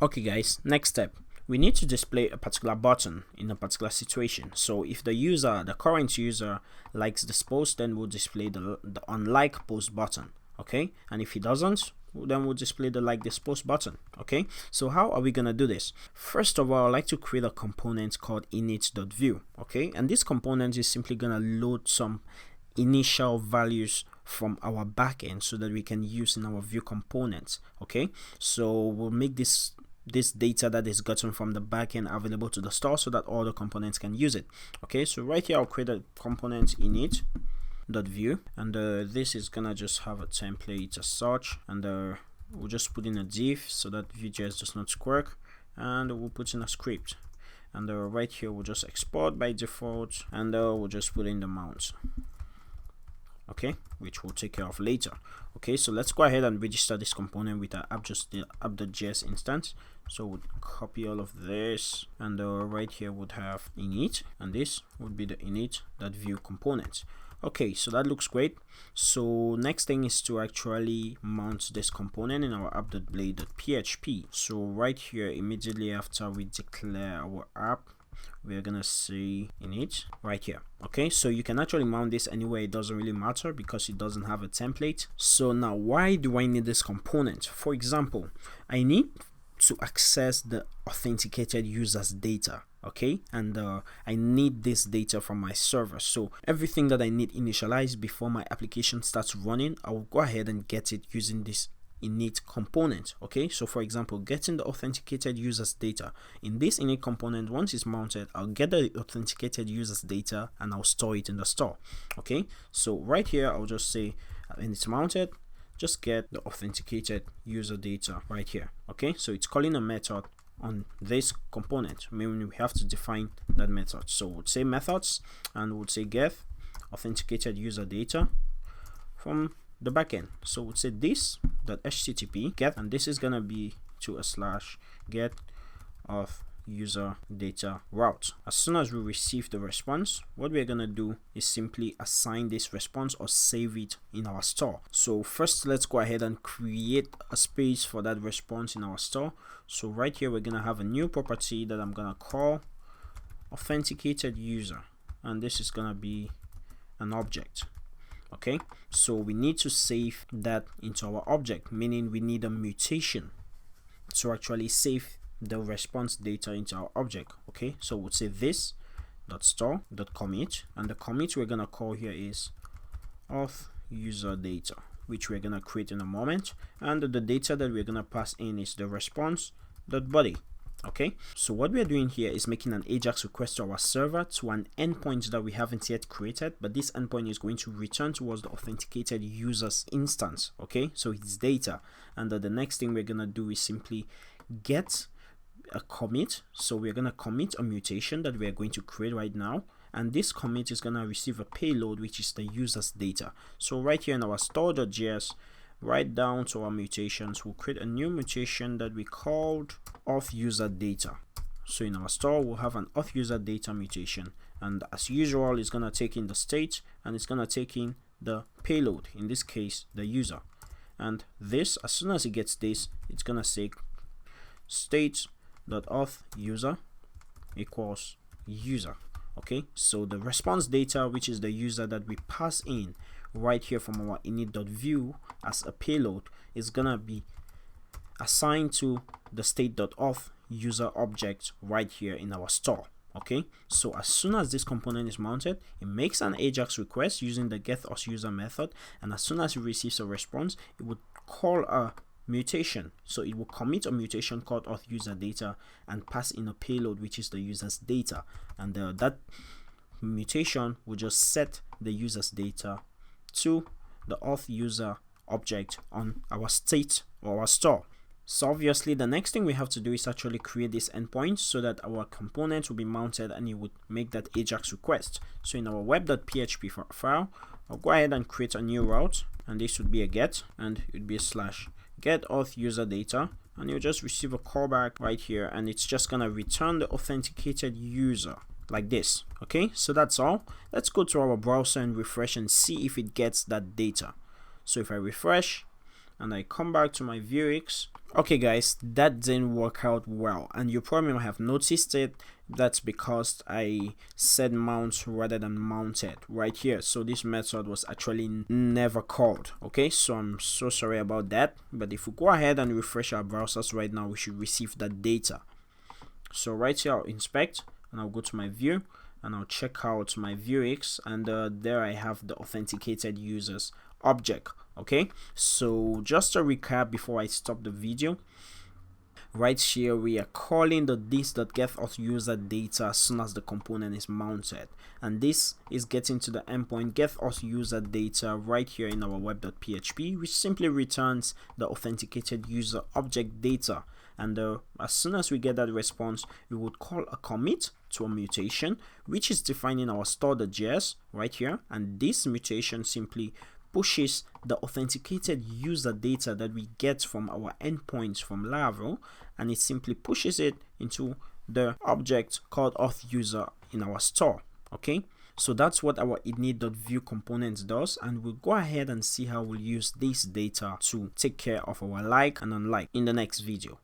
Okay guys, next step. We need to display a particular button in a particular situation. So if the current user likes this post, then we'll display the unlike post button. Okay, and if he doesn't, then we'll display the like this post button. Okay, so how are we gonna do this? First of all, I'd like to create a component called Init.vue. Okay, and this component is simply gonna load some initial values from our backend so that we can use in our view components. Okay, so we'll make this data that is gotten from the backend available to the store so that all the components can use it. Okay, so right here I'll create a component Init.vue, and this is gonna just have a template as such, and we'll just put in a div so that Vuejs does not squawk, and we'll put in a script, and right here we'll just export by default, and we'll just put in the mount. Okay, which we'll take care of later. Okay, so let's go ahead and register this component with our app.js instance. So we'll copy all of this, and right here would have init, and this would be the init.vue component. Okay, so that looks great. So next thing is to actually mount this component in our app.blade.php. So right here, immediately after we declare our app, we're gonna say init right here. Okay, so you can actually mount this anywhere, it doesn't really matter because it doesn't have a template. So now, why do I need this component? For example, I need to access the authenticated users data. Okay, and I need this data from my server, so everything that I need initialized before my application starts running, I will go ahead and get it using this init component. Okay, so for example, getting the authenticated users data in this init component, once it's mounted, I'll get the authenticated users data and I'll store it in the store. Okay, so right here I'll just say when it's mounted, just get the authenticated user data right here. Okay, so it's calling a method on this component, meaning we have to define that method. So we'll say methods, and we'll say get authenticated user data from the backend. So we'll say this.http get, and this is gonna be to a slash get auth user data route. As soon as we receive the response, what we're gonna do is simply assign this response or save it in our store. So first, let's go ahead and create a space for that response in our store. So right here we're gonna have a new property that I'm gonna call authenticated user, and this is gonna be an object. Okay, so we need to save that into our object, meaning we need a mutation to actually save the response data into our object. Okay, so we'll say this.store.commit, and the commit we're gonna call here is auth user data, which we're gonna create in a moment, and the data that we're gonna pass in is the response.body. Okay, so what we're doing here is making an AJAX request to our server to an endpoint that we haven't yet created, but this endpoint is going to return towards the authenticated users instance. Okay, so it's data, and the next thing we're gonna do is simply get a commit. So we're gonna commit a mutation that we're going to create right now, and this commit is gonna receive a payload, which is the users data. So right here in our store.js, right down to our mutations, we'll create a new mutation that we called auth user data. So in our store we'll have an auth user data mutation, and as usual it's gonna take in the state, and it's gonna take in the payload, in this case the user. And this, as soon as it gets this, it's gonna say state.auth user equals user. Okay, so the response data, which is the user that we pass in right here from our init.vue as a payload, is gonna be assigned to the state.auth user object right here in our store. Okay, so as soon as this component is mounted, it makes an AJAX request using the getAuthUser method, and as soon as it receives a response, it would call a mutation. So it will commit a mutation called auth user data and pass in a payload, which is the user's data, and that mutation will just set the user's data to the auth user object on our state or our store. So obviously the next thing we have to do is actually create this endpoint so that our component will be mounted and it would make that AJAX request. So in our web.php file, I'll go ahead and create a new route, and this would be a get, and it would be a slash get auth user data, and you'll just receive a callback right here, and it's just gonna return the authenticated user like this. Okay, so that's all. Let's go to our browser and refresh and see if it gets that data. So if I refresh and I come back to my Vuex. Okay guys, that didn't work out well, and you probably might have noticed it. That's because I said mount rather than mounted right here, so this method was actually never called. Okay, so I'm so sorry about that, but if we go ahead and refresh our browsers right now, we should receive that data. So right here I'll inspect, and I'll go to my view, and I'll check out my Vuex, and there I have the authenticated users object. Okay, so just to recap before I stop the video, right here we are calling the this.getAuthUser data as soon as the component is mounted, and this is getting to the endpoint getAuthUser data right here in our web.php, which simply returns the authenticated user object data. And as soon as we get that response, we would call a commit to a mutation, which is defining our store.js right here, and this mutation simply pushes the authenticated user data that we get from our endpoints from Laravel, and it simply pushes it into the object called authUser in our store. Okay, so that's what our Init.vue component does, and we'll go ahead and see how we'll use this data to take care of our like and unlike in the next video.